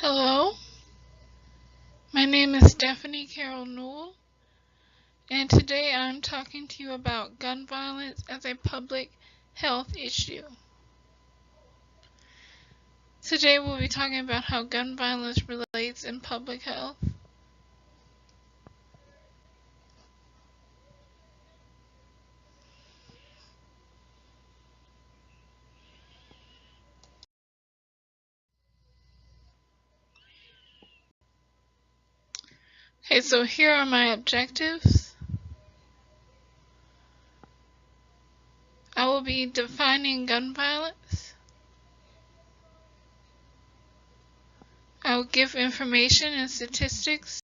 Hello, my name is Stephanie Carol Newell, and today I'm talking to you about gun violence as a public health issue. Today we'll be talking about how gun violence relates in public health. Okay, so here are my objectives. I will be defining gun violence. I will give information and statistics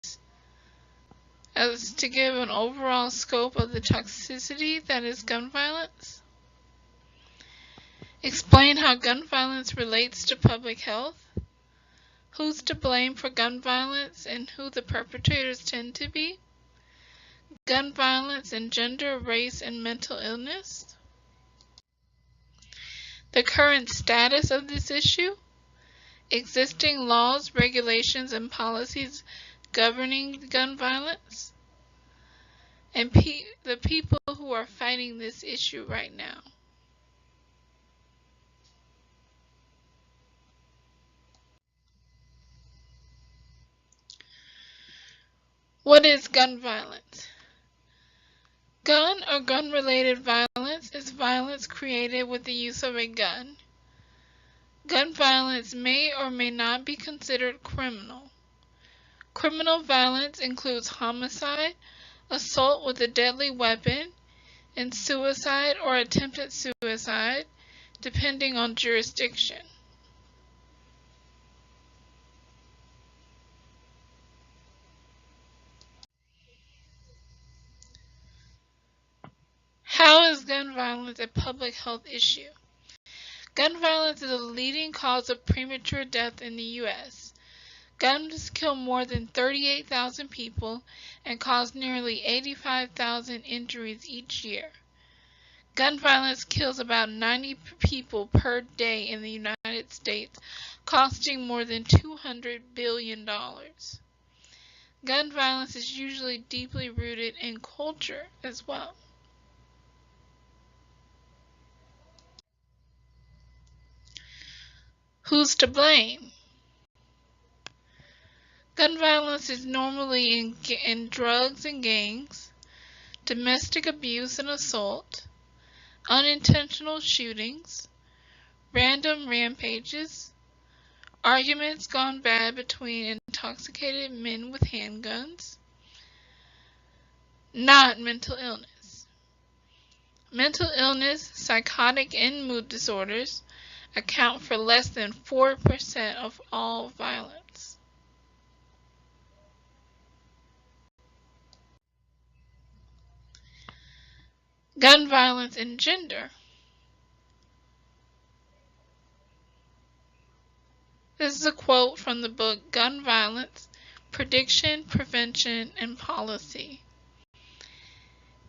as to give an overall scope of the toxicity that is gun violence. Explain how gun violence relates to public health. Who's to blame for gun violence and who the perpetrators tend to be. Gun violence and gender, race, and mental illness. The current status of this issue. Existing laws, regulations, and policies governing gun violence. And the people who are fighting this issue right now. What is gun violence? Gun or gun-related violence is violence created with the use of a gun. Gun violence may or may not be considered criminal. Criminal violence includes homicide, assault with a deadly weapon, and suicide or attempted suicide, depending on jurisdiction. How is gun violence a public health issue? Gun violence is a leading cause of premature death in the U.S. Guns kill more than 38,000 people and cause nearly 85,000 injuries each year. Gun violence kills about 90 people per day in the United States, costing more than $200 billion. Gun violence is usually deeply rooted in culture as well. Who's to blame? Gun violence is normally in drugs and gangs, domestic abuse and assault, unintentional shootings, random rampages, arguments gone bad between intoxicated men with handguns, not mental illness. Mental illness, psychotic and mood disorders account for less than 4% of all violence. Gun violence and gender. This is a quote from the book Gun Violence, Prediction, Prevention, and Policy.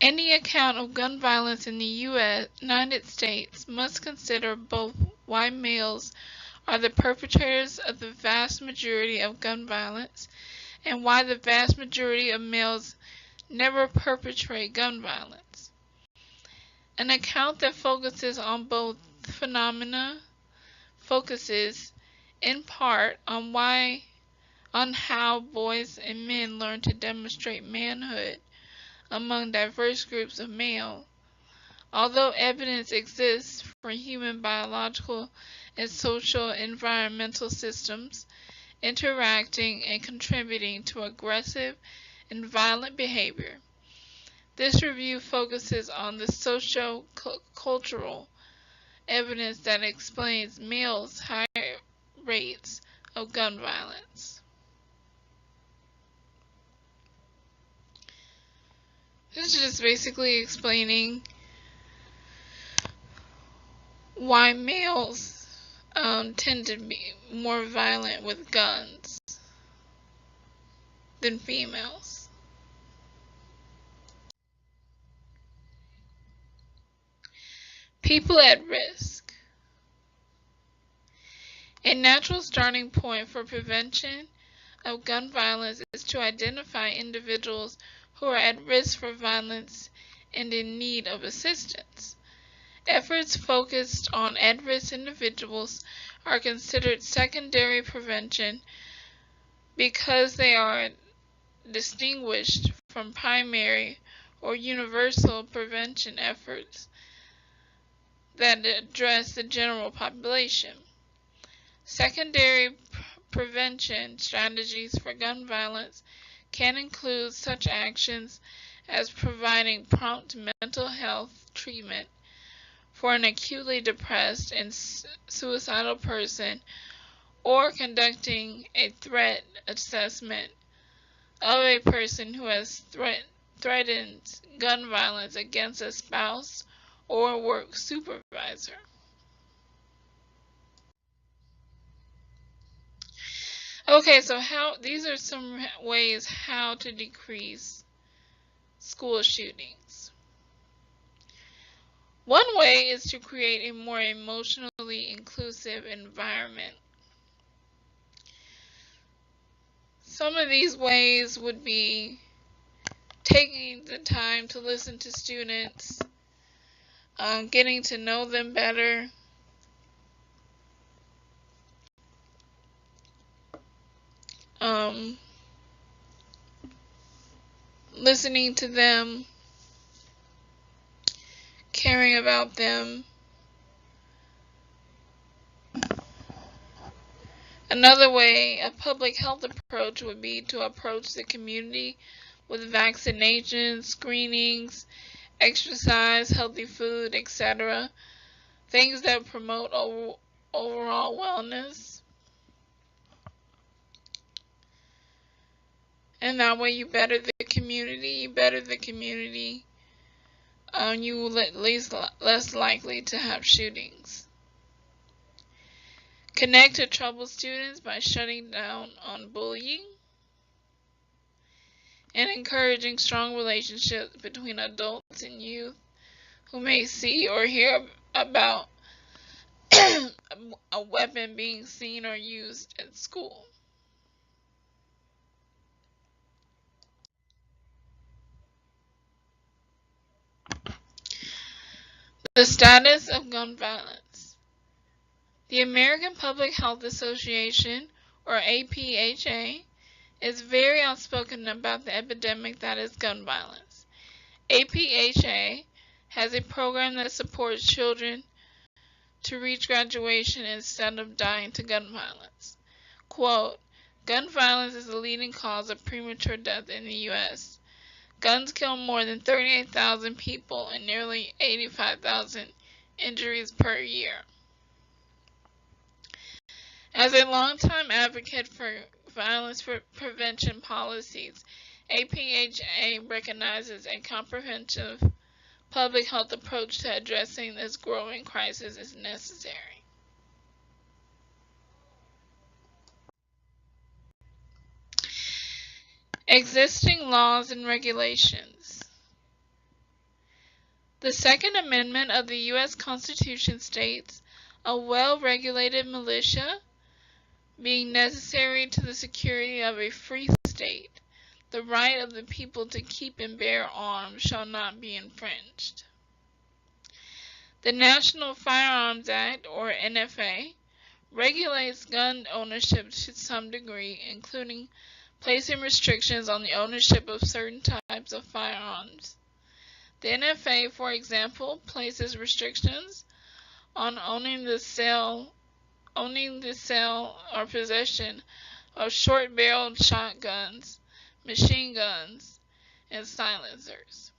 Any account of gun violence in the United States must consider both why males are the perpetrators of the vast majority of gun violence and why the vast majority of males never perpetrate gun violence. An account that focuses on both phenomena focuses in part on how boys and men learn to demonstrate manhood among diverse groups of males. Although evidence exists for human biological and social environmental systems interacting and contributing to aggressive and violent behavior, this review focuses on the socio-cultural evidence that explains males' higher rates of gun violence. This is just basically explaining why males tend to be more violent with guns than females. People at risk. A natural starting point for prevention of gun violence is to identify individuals who are at risk for violence and in need of assistance. Efforts focused on at-risk individuals are considered secondary prevention because they are distinguished from primary or universal prevention efforts that address the general population. Secondary prevention strategies for gun violence can include such actions as providing prompt mental health treatment for an acutely depressed and suicidal person, or conducting a threat assessment of a person who has threatened gun violence against a spouse or work supervisor. Okay, so these are some ways how to decrease school shootings. One way is to create a more emotionally inclusive environment. Some of these ways would be taking the time to listen to students, getting to know them better, listening to them, caring about them. Another way, a public health approach would be to approach the community with vaccinations, screenings, exercise, healthy food, etc. Things that promote overall wellness. And that way you better the community, you will at least less likely to have shootings. Connect to troubled students by shutting down on bullying and encouraging strong relationships between adults and youth who may see or hear about a weapon being seen or used at school. The status of gun violence. The American Public Health Association, or APHA, is very outspoken about the epidemic that is gun violence. APHA has a program that supports children to reach graduation instead of dying to gun violence. Quote, gun violence is the leading cause of premature death in the U.S. Guns kill more than 38,000 people and nearly 85,000 injuries per year. As a longtime advocate for violence prevention policies, APHA recognizes a comprehensive public health approach to addressing this growing crisis is necessary. Existing laws and regulations. The Second Amendment of the U.S. Constitution states, a well-regulated militia being necessary to the security of a free state, the right of the people to keep and bear arms shall not be infringed. The National Firearms Act, or NFA, regulates gun ownership to some degree, including placing restrictions on the ownership of certain types of firearms. The NFA, for example, places restrictions on owning the sale or possession of short-barreled shotguns, machine guns, and silencers.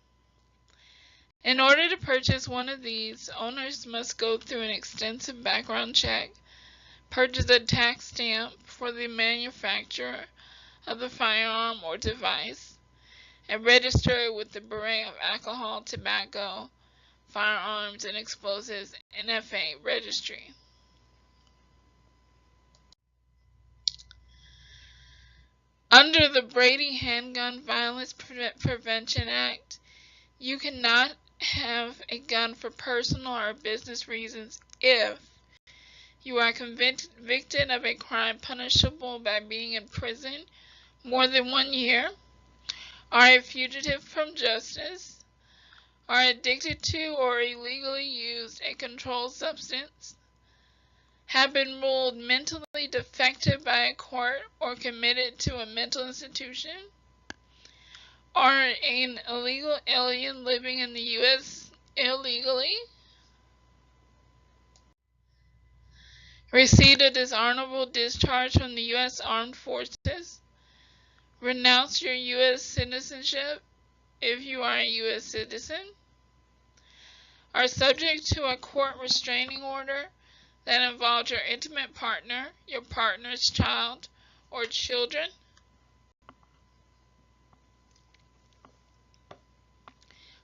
In order to purchase one of these, owners must go through an extensive background check, purchase a tax stamp for the manufacturer of the firearm or device, and register it with the Bureau of Alcohol, Tobacco, Firearms, and Explosives NFA registry. Under the Brady Handgun Violence Prevention Act, you cannot have a gun for personal or business reasons if You are convicted of a crime punishable by being in prison more than 1 year, are a fugitive from justice, are addicted to or illegally used a controlled substance, have been ruled mentally defective by a court or committed to a mental institution, are an illegal alien living in the U.S. illegally, received a dishonorable discharge from the U.S. Armed Forces, renounce your U.S. citizenship if you are a U.S. citizen, are subject to a court restraining order that involved your intimate partner, your partner's child, or children,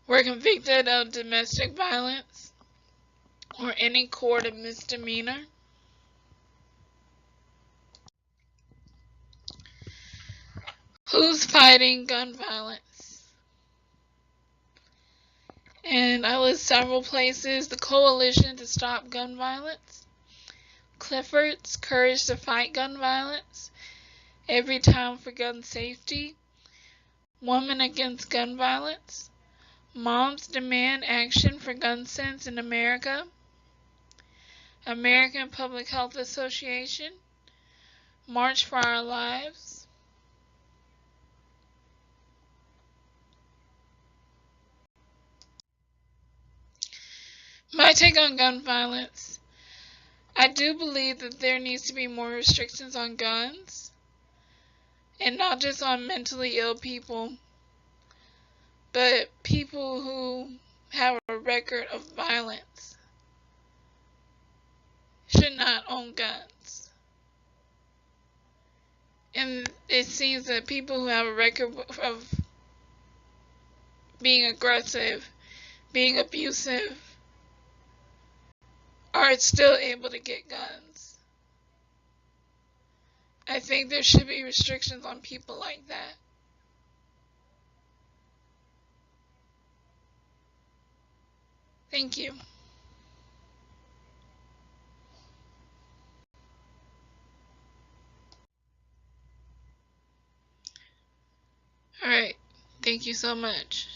were convicted of domestic violence or any court of misdemeanor, who's fighting gun violence? And I list several places: the Coalition to Stop Gun Violence, Clifford's Courage to Fight Gun Violence, Every Town for Gun Safety, Women Against Gun Violence, Moms Demand Action for Gun Sense in America, American Public Health Association, March for Our Lives. My take on gun violence: I do believe that there needs to be more restrictions on guns, and not just on mentally ill people, but people who have a record of violence should not own guns. And it seems that people who have a record of being aggressive, being abusive, are still able to get guns. I think there should be restrictions on people like that. Thank you. Alright, thank you so much.